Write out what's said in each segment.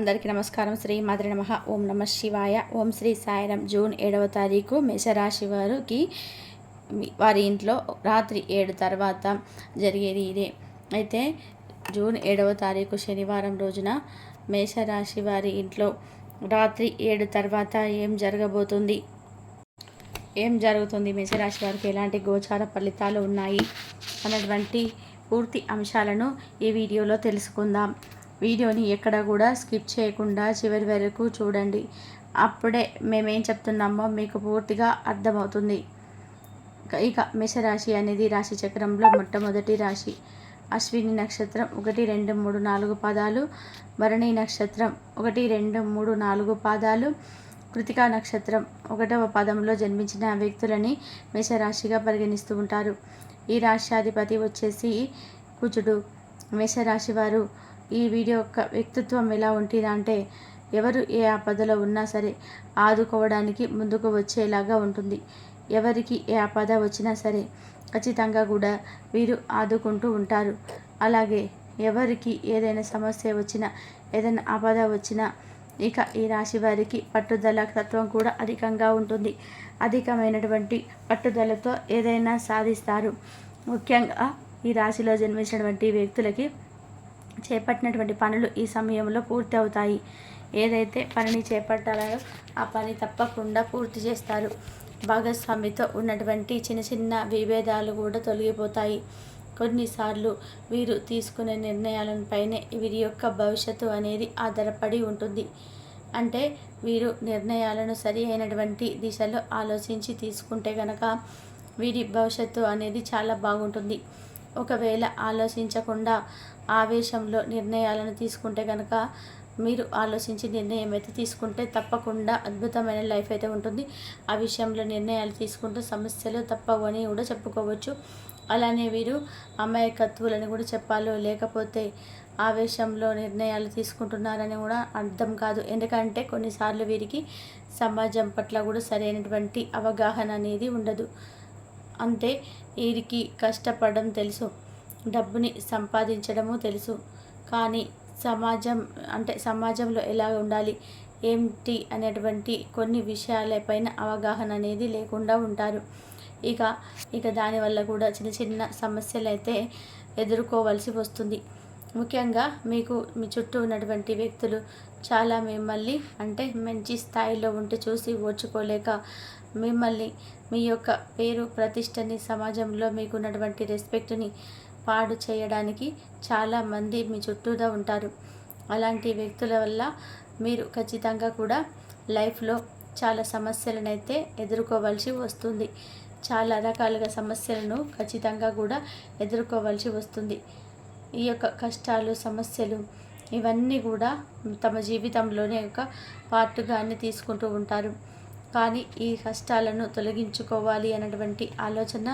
అందరికీ నమస్కారం. శ్రీ మాత్రే నమః. ఓం నమ శివాయ. ఓం శ్రీ సాయిరాం. జూన్ 7వ తారీఖు మేషరాశి వారికి వారి ఇంట్లో రాత్రి 7 తర్వాత జరిగేది ఇదే. అయితే జూన్ 7వ తారీఖు శనివారం రోజున మేషరాశి వారి ఇంట్లో రాత్రి 7 తర్వాత ఏం జరగబోతుంది, ఏం జరుగుతుంది, మేషరాశి వారికి ఎలాంటి గోచార ఫలితాలు ఉన్నాయి అన్నటువంటి పూర్తి అంశాలను ఈ వీడియోలో తెలుసుకుందాం. వీడియోని ఎక్కడ కూడా స్కిప్ చేయకుండా చివరి వరకు చూడండి. అప్పుడే మేమేం చెప్తున్నామో మీకు పూర్తిగా అర్థమవుతుంది. ఇక మేషరాశి అనేది రాశి చక్రంలో మొట్టమొదటి రాశి. అశ్విని నక్షత్రం 1, 2, 3, 4 పాదాలు, భరణి నక్షత్రం 1, 2, 3, 4 పాదాలు, కృతికా నక్షత్రం 1వ పాదంలో జన్మించిన వ్యక్తులని మేషరాశిగా పరిగణిస్తూ ఉంటారు. ఈ రాశ్యాధిపతి వచ్చేసి కుజుడు. మేషరాశి వారు ఈ వీడియో యొక్క వ్యక్తిత్వం ఎలా ఉంటుందంటే, ఎవరు ఏ ఆపదలో ఉన్నా సరే ఆదుకోవడానికి ముందుకు వచ్చేలాగా ఉంటుంది. ఎవరికి ఏ ఆపద వచ్చినా సరే ఖచ్చితంగా కూడా వీరు ఆదుకుంటూ ఉంటారు. అలాగే ఎవరికి ఏదైనా సమస్య వచ్చినా, ఏదైనా ఆపద వచ్చినా ఇక ఈ రాశి వారికి పట్టుదల తత్వం కూడా అధికంగా ఉంటుంది. అధికమైనటువంటి పట్టుదలతో ఏదైనా సాధిస్తారు. ముఖ్యంగా ఈ రాశిలో జన్మించినటువంటి వ్యక్తులకి చేపట్టినటువంటి పనులు ఈ సమయంలో పూర్తి అవుతాయి. ఏదైతే పనిని చేపట్టాలో ఆ పని తప్పకుండా పూర్తి చేస్తారు. భాగస్వామితో ఉన్నటువంటి చిన్న చిన్న విభేదాలు కూడా తొలగిపోతాయి. కొన్నిసార్లు వీరు తీసుకునే నిర్ణయాలపైనే వీరి యొక్క భవిష్యత్తు అనేది ఆధారపడి ఉంటుంది. అంటే వీరు నిర్ణయాలను సరి అయినటువంటి దిశలో ఆలోచించి తీసుకుంటే కనుక వీరి భవిష్యత్తు అనేది చాలా బాగుంటుంది. ఒకవేళ ఆలోచించకుండా ఆవేశంలో నిర్ణయాలను తీసుకుంటే కనుక మీరు ఆలోచించి నిర్ణయం అయితే తీసుకుంటే తప్పకుండా అద్భుతమైన లైఫ్ అయితే ఉంటుంది. ఆ విషయంలో నిర్ణయాలు తీసుకుంటే సమస్యలు తప్పవు అని కూడా చెప్పుకోవచ్చు. అలానే వీరు అమాయకత్వులని కూడా చెప్పాలో, లేకపోతే ఆవేశంలో నిర్ణయాలు తీసుకుంటున్నారని కూడా అర్థం కాదు. ఎందుకంటే కొన్నిసార్లు వీరికి సమాజం పట్ల కూడా సరైనటువంటి అవగాహన అనేది ఉండదు. అంతే, వీరికి కష్టపడడం తెలుసు, డబ్బుని సంపాదించడము తెలుసు, కానీ సమాజంలో ఎలా ఉండాలి ఏంటి అనేటువంటి కొన్ని విషయాలపైన అవగాహన అనేది లేకుండా ఉంటారు. ఇక దానివల్ల కూడా చిన్న చిన్న సమస్యలు అయితే ఎదుర్కోవాల్సి వస్తుంది. ముఖ్యంగా మీ చుట్టూ ఉన్నటువంటి వ్యక్తులు చాలా మిమ్మల్ని మంచి స్థాయిలో ఉంటే చూసి ఓర్చుకోలేక మిమ్మల్ని, మీ యొక్క పేరు ప్రతిష్టని, సమాజంలో మీకున్నటువంటి రెస్పెక్ట్ని పాడు చేయడానికి చాలామంది మీ చుట్టూగా ఉంటారు. అలాంటి వ్యక్తుల వల్ల మీరు ఖచ్చితంగా కూడా లైఫ్లో చాలా సమస్యలనైతే ఎదుర్కోవాల్సి వస్తుంది. చాలా రకాలుగా సమస్యలను ఖచ్చితంగా కూడా ఎదుర్కోవాల్సి వస్తుంది. ఈ యొక్క కష్టాలు, సమస్యలు ఇవన్నీ కూడా తమ జీవితంలోనే ఒక పార్ట్గా అన్ని తీసుకుంటూ ఉంటారు. కానీ ఈ కష్టాలను తొలగించుకోవాలి అన్నటువంటి ఆలోచన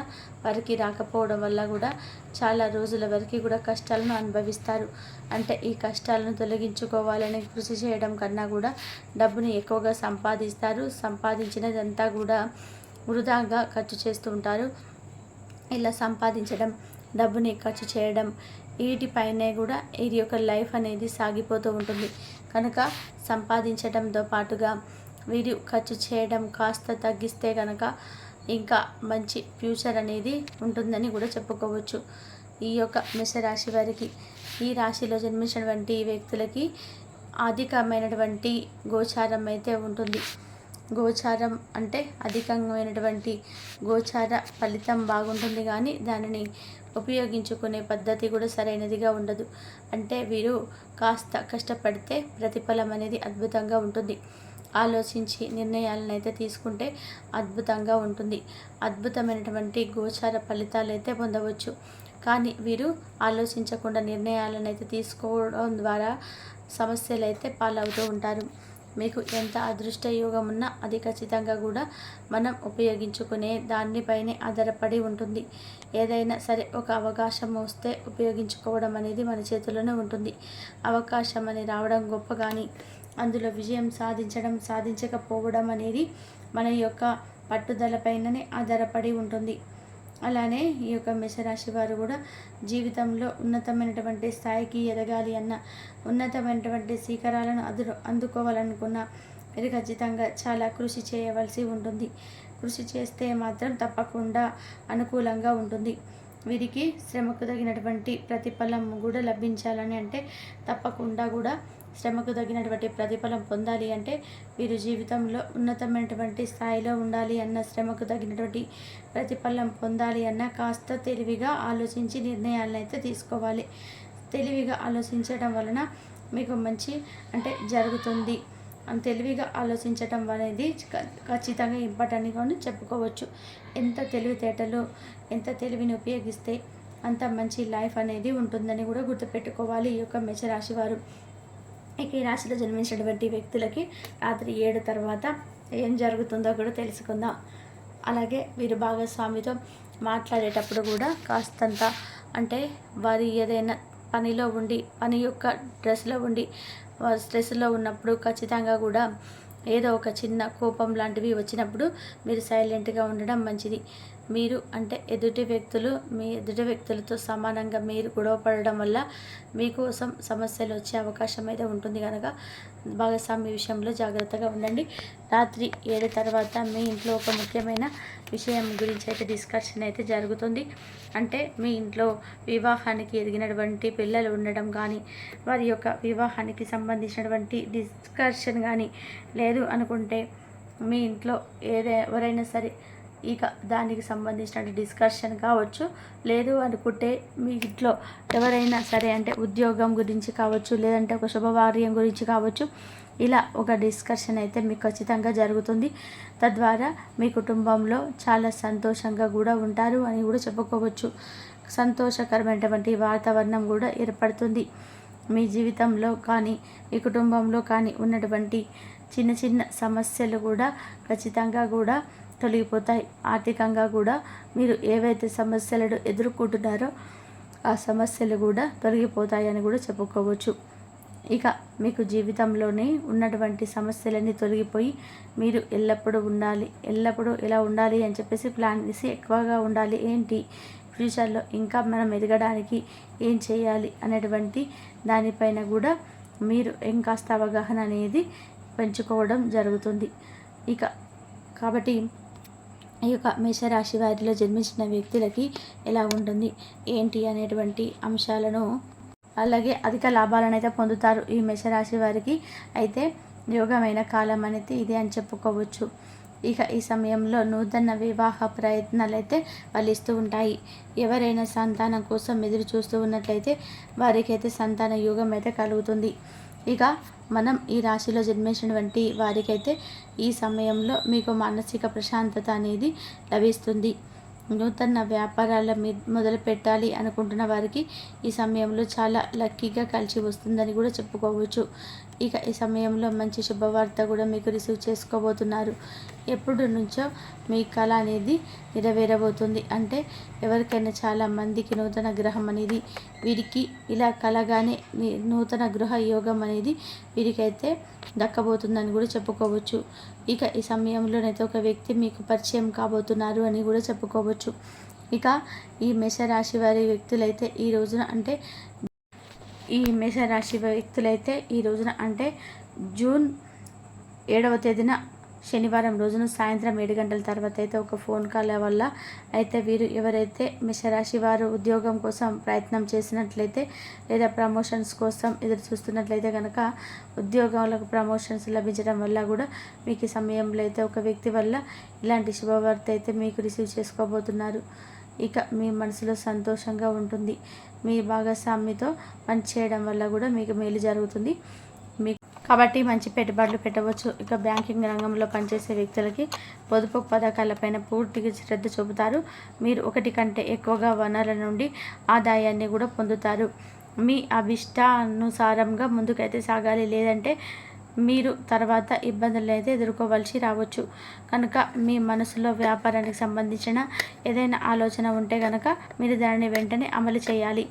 వారికి రాకపోవడం వల్ల కూడా చాలా రోజుల వరకు కూడా కష్టాలను అనుభవిస్తారు. ఈ కష్టాలను తొలగించుకోవాలని కృషి చేయడం కన్నా కూడా డబ్బుని ఎక్కువగా సంపాదిస్తారు. సంపాదించినదంతా కూడా వృధాగా ఖర్చు చేస్తూ ఉంటారు. ఇలా సంపాదించడం, డబ్బుని ఖర్చు చేయడం, వీటిపైనే కూడా వీరి యొక్క లైఫ్ అనేది సాగిపోతూ ఉంటుంది. కనుక సంపాదించడంతో పాటుగా వీరు ఖర్చు చేయడం కాస్త తగ్గిస్తే కనుక ఇంకా మంచి ఫ్యూచర్ అనేది ఉంటుందని కూడా చెప్పుకోవచ్చు. ఈ యొక్క మేషరాశి వారికి, ఈ రాశిలో జన్మించినటువంటి వ్యక్తులకి అధికమైనటువంటి గోచారం అయితే ఉంటుంది. గోచారం అంటే అధికమైనటువంటి గోచార ఫలితం బాగుంటుంది, కానీ దానిని ఉపయోగించుకునే పద్ధతి కూడా సరైనదిగా ఉండదు. వీరు కాస్త కష్టపడితే ప్రతిఫలం అనేది అద్భుతంగా ఉంటుంది. ఆలోచించి నిర్ణయాలను అయితే తీసుకుంటే అద్భుతంగా ఉంటుంది. అద్భుతమైనటువంటి గోచార ఫలితాలు అయితే పొందవచ్చు. కానీ వీరు ఆలోచించకుండా నిర్ణయాలను అయితే తీసుకోవడం ద్వారా సమస్యలు అయితే పాలవుతూ ఉంటారు. మీకు ఎంత అదృష్ట యోగం ఉన్నా అది ఖచ్చితంగా కూడా మనం ఉపయోగించుకునే దానిపైనే ఆధారపడి ఉంటుంది. ఏదైనా సరే ఒక అవకాశం వస్తే ఉపయోగించుకోవడం అనేది మన చేతిలోనే ఉంటుంది. అవకాశం అని రావడం గొప్ప, కానీ అందులో విజయం సాధించకపోవడం అనేది మన యొక్క పట్టుదల పైననే ఆధారపడి ఉంటుంది. అలానే ఈ యొక్క మేషరాశి వారు కూడా జీవితంలో ఉన్నతమైనటువంటి స్థాయికి ఎదగాలి అన్న, ఉన్నతమైనటువంటి శిఖరాలను అందుకోవాలనుకున్న మీరు ఖచ్చితంగా చాలా కృషి చేయవలసి ఉంటుంది. కృషి చేస్తే మాత్రం తప్పకుండా అనుకూలంగా ఉంటుంది. వీరికి శ్రమకు తగినటువంటి ప్రతిఫలం కూడా లభించాలని అంటే తప్పకుండా కూడా శ్రమకు తగినటువంటి ప్రతిఫలం పొందాలి అంటే వీరు జీవితంలో ఉన్నతమైనటువంటి స్థాయిలో ఉండాలి అన్న, శ్రమకు తగినటువంటి ప్రతిఫలం పొందాలి అన్న కాస్త తెలివిగా ఆలోచించి నిర్ణయాలను అయితే తీసుకోవాలి. తెలివిగా ఆలోచించడం వలన మీకు మంచి అంటే జరుగుతుంది. తెలివిగా ఆలోచించటం అనేది ఖచ్చితంగా ఇంపార్టెంట్ అని చెప్పుకోవచ్చు. ఎంత తెలివితేటలు, ఎంత తెలివిని ఉపయోగిస్తే అంత మంచి లైఫ్ అనేది ఉంటుందని కూడా గుర్తుపెట్టుకోవాలి ఈ యొక్క మేషరాశి వారు. ఇక ఈ రాశిలో జన్మించినటువంటి వ్యక్తులకి రాత్రి 7 తర్వాత ఏం జరుగుతుందో కూడా తెలుసుకుందాం. అలాగే వీరు భాగస్వామితో మాట్లాడేటప్పుడు కూడా కాస్తంత అంటే వారి ఏదైనా పనిలో ఉండి, పని యొక్క డ్రెస్లో ఉండి, వారు స్ట్రెస్లో ఉన్నప్పుడు ఖచ్చితంగా కూడా ఏదో ఒక చిన్న కోపం లాంటివి వచ్చినప్పుడు మీరు సైలెంట్గా ఉండడం మంచిది. మీరు అంటే మీ ఎదుటి వ్యక్తులతో సమానంగా మీరు గొడవ పడడం వల్ల మీకోసం సమస్యలు వచ్చే అవకాశం అయితే ఉంటుంది కనుక భాగస్వామి విషయంలో జాగ్రత్తగా ఉండండి. రాత్రి 7 తర్వాత మీ ఇంట్లో ఒక ముఖ్యమైన విషయం గురించి అయితే డిస్కషన్ అయితే జరుగుతుంది. అంటే మీ ఇంట్లో వివాహానికి ఎదిగినటువంటి పిల్లలు ఉండడం కానీ, వారి యొక్క వివాహానికి సంబంధించినటువంటి డిస్కషన్ కానీ లేదు అనుకుంటే, మీ ఇంట్లో ఎవరైనా సరే ఇక దానికి సంబంధించిన డిస్కషన్ కావచ్చు, లేదు అనుకుంటే మీ ఇంట్లో ఎవరైనా సరే అంటే ఉద్యోగం గురించి కావచ్చు, లేదంటే ఒక శుభవార్యం గురించి కావచ్చు, ఇలా ఒక డిస్కషన్ అయితే మీకు ఖచ్చితంగా జరుగుతుంది. తద్వారా మీ కుటుంబంలో చాలా సంతోషంగా కూడా ఉంటారు అని కూడా చెప్పుకోవచ్చు. సంతోషకరమైనటువంటి వాతావరణం కూడా ఏర్పడుతుంది. మీ జీవితంలో కానీ మీ కుటుంబంలో కానీ ఉన్నటువంటి చిన్న చిన్న సమస్యలు కూడా ఖచ్చితంగా కూడా తొలగిపోతాయి. ఆర్థికంగా కూడా మీరు ఏవైతే సమస్యలను ఎదుర్కొంటున్నారో ఆ సమస్యలు కూడా తొలగిపోతాయని కూడా చెప్పుకోవచ్చు. ఇక మీకు జీవితంలోనే ఉన్నటువంటి సమస్యలన్నీ తొలగిపోయి మీరు ఎల్లప్పుడూ ఎలా ఉండాలి అని చెప్పేసి ప్లాన్ చేసి ఎక్కువగా ఉండాలి. ఏంటి ఫ్యూచర్లో ఇంకా మనం ఎదగడానికి ఏం చేయాలి అనేటువంటి దానిపైన కూడా మీరు ఇంకాస్త అవగాహన అనేది పెంచుకోవడం జరుగుతుంది. ఇక కాబట్టి ఈ యొక్క మేషరాశి వారిలో జన్మించిన వ్యక్తులకి ఎలా ఉంటుంది ఏంటి అనేటువంటి అంశాలను, అలాగే అధిక లాభాలను అయితే పొందుతారు ఈ మేషరాశి వారికి. అయితే యోగమైన కాలం అనేది ఇదే అని చెప్పుకోవచ్చు. ఇక ఈ సమయంలో నూతన వివాహ ప్రయత్నాలు అయితే ఫలిస్తూ ఉంటాయి. ఎవరైనా సంతానం కోసం ఎదురు చూస్తూ ఉన్నట్లయితే వారికైతే సంతాన యోగం అయితే కలుగుతుంది. ఇక మనం ఈ రాశిలో జన్మించినటువంటి వారికైతే ఈ సమయంలో మీకు మానసిక ప్రశాంతత అనేది లభిస్తుంది. నూతన వ్యాపారాల మొదలు పెట్టాలి అనుకుంటున్న వారికి ఈ సమయంలో చాలా లక్కీగా కలిసి వస్తుందని కూడా చెప్పుకోవచ్చు. ఇక ఈ సమయంలో మంచి శుభవార్త కూడా మీకు రిసీవ్ చేసుకోబోతున్నారు. ఎప్పుడు నుంచో మీ కళ అనేది నెరవేరబోతుంది. అంటే ఎవరికైనా చాలా మందికి నూతన గ్రహం అనేది వీరికి ఇలా కలగానే నూతన గృహ యోగం అనేది వీరికైతే దక్కబోతుందని కూడా చెప్పుకోవచ్చు. ఇక ఈ సమయంలోనైతే ఒక వ్యక్తి మీకు పరిచయం కాబోతున్నారు అని కూడా చెప్పుకోవచ్చు. ఇక ఈ మేషరాశి వారి వ్యక్తులైతే ఈ రోజున అంటే జూన్ 7వ తేదీన శనివారం రోజున సాయంత్రం 7 గంటల తర్వాత అయితే ఒక ఫోన్ కాల్ వల్ల అయితే వీరు ఎవరైతే మేషరాశి వారు ఉద్యోగం కోసం ప్రయత్నం చేసినట్లయితే లేదా ప్రమోషన్స్ కోసం ఎదురు చూస్తున్నట్లయితే కనుక ఉద్యోగాలకు ప్రమోషన్స్ లభించడం వల్ల కూడా మీకు ఈ సమయంలో అయితే ఒక వ్యక్తి వల్ల ఇలాంటి శుభవార్త అయితే మీకు రిసీవ్ చేసుకోబోతున్నారు. ఇక మీ మనసులో సంతోషంగా ఉంటుంది. మీ భాగస్వామితో పనిచేయడం వల్ల కూడా మీకు మేలు జరుగుతుంది. కాబట్టి మంచి పెట్టుబడులు పెట్టవచ్చు. ఇక బ్యాంకింగ్ రంగంలో పనిచేసే వ్యక్తులకి పొదుపు పథకాలపైన పూర్తిగా శ్రద్ధ చూపుతారు. మీరు ఒకటి కంటే ఎక్కువగా వనరుల నుండి ఆదాయాన్ని కూడా పొందుతారు. మీ అభిష్టానుసారంగా ముందుకైతే సాగాలి, లేదంటే మీరు తర్వాత ఇబ్బందులు అయితే ఎదుర్కోవాల్సి రావచ్చు. కనుక మీ మనసులో వ్యాపారానికి సంబంధించిన ఏదైనా ఆలోచన ఉంటే కనుక మీరు దానిని వెంటనే అమలు చేయాలి.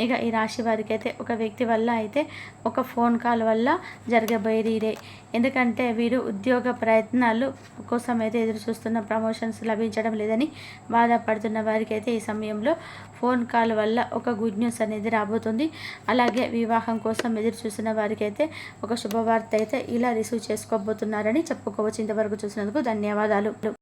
ఇక ఈ రాశి వారికి అయితే ఒక వ్యక్తి వల్ల అయితే ఒక ఫోన్ కాల్ వల్ల జరగబోయేది ఇదే. ఎందుకంటే వీరు ఉద్యోగ ప్రయత్నాలు కోసం అయితే ఎదురు చూస్తున్న ప్రమోషన్స్ లభించడం లేదని బాధపడుతున్న వారికి అయితే ఈ సమయంలో ఫోన్ కాల్ వల్ల ఒక గుడ్ న్యూస్ అనేది రాబోతుంది. అలాగే వివాహం కోసం ఎదురు చూస్తున్న వారికి అయితే ఒక శుభవార్త అయితే ఇలా రిసీవ్ చేసుకోబోతున్నారని చెప్పుకోవచ్చు. ఇంతవరకు చూసినందుకు ధన్యవాదాలు.